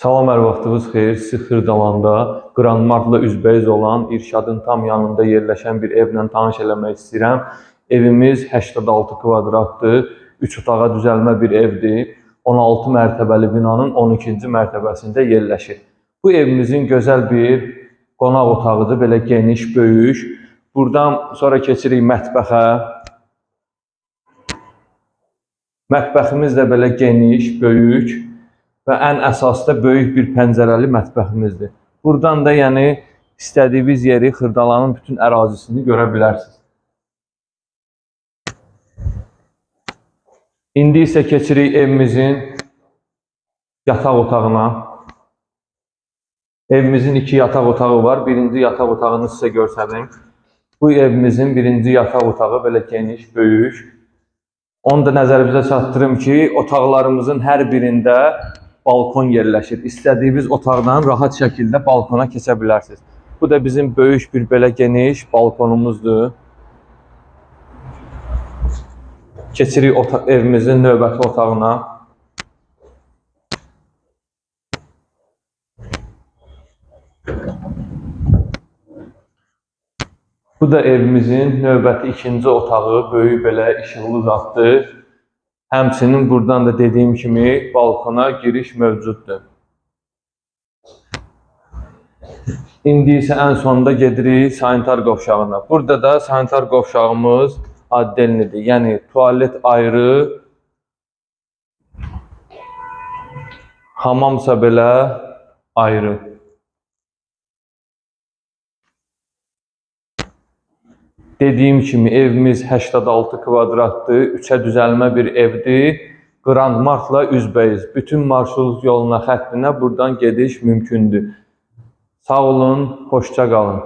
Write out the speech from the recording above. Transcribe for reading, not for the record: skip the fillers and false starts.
Salam, hər vaxtınız xeyir. Sizi Xırdalanda Grand Martla üzbəyiz olan İrşadın tam yanında yerləşən bir evlə tanış eləmək istəyirəm. Evimiz 86 kvadratdır, 3 otağa düzəlmə bir evdir. 16 mərtəbəli binanın 12-ci mərtəbəsində yerləşir. Bu evimizin gözəl bir qonaq otağıdır, belə geniş, böyük. Buradan sonra keçirik mətbəxə. Mətbəximiz də belə geniş, böyük. Və ən əsası da böyük bir pəncərəli mətbəximizdir. Buradan da istədiyiniz yeri, Xırdalanın bütün ərazisini görə bilərsiniz. İndi isə keçirik evimizin yataq otağına. Evimizin 2 yataq otağı var. Birinci yataq otağını sizə göstərim. Bu evimizin birinci yataq otağı belə geniş, böyük. Onu da nəzərinizə çatdırım ki, otaqlarımızın hər birində balkon yerləşir. İstədiyiniz otaqdan rahat şəkildə balkona keçə bilərsiniz. Bu da bizim böyük bir belə geniş balkonumuzdur. Keçirik evimizin növbəti otağına. Bu da evimizin növbəti ikinci otağı, böyük belə işıqlı zatdır. Həmçinin buradan da dediyim kimi balkona giriş mövcuddur. İndi isə ən sonunda gedirik sanitar qovşağına. Burada da sanitar qovşağımız addelnidir. Yəni tualet ayrı, hamamsa belə ayrı. Dediyim kimi evimiz 86 kvadratdır, 3-ə düzəlmə bir evdir. Grand Martla üzbəyiz. Bütün marşrut yoluna, xəttinə buradan gediş mümkündür. Sağ olun, xoşça qalın.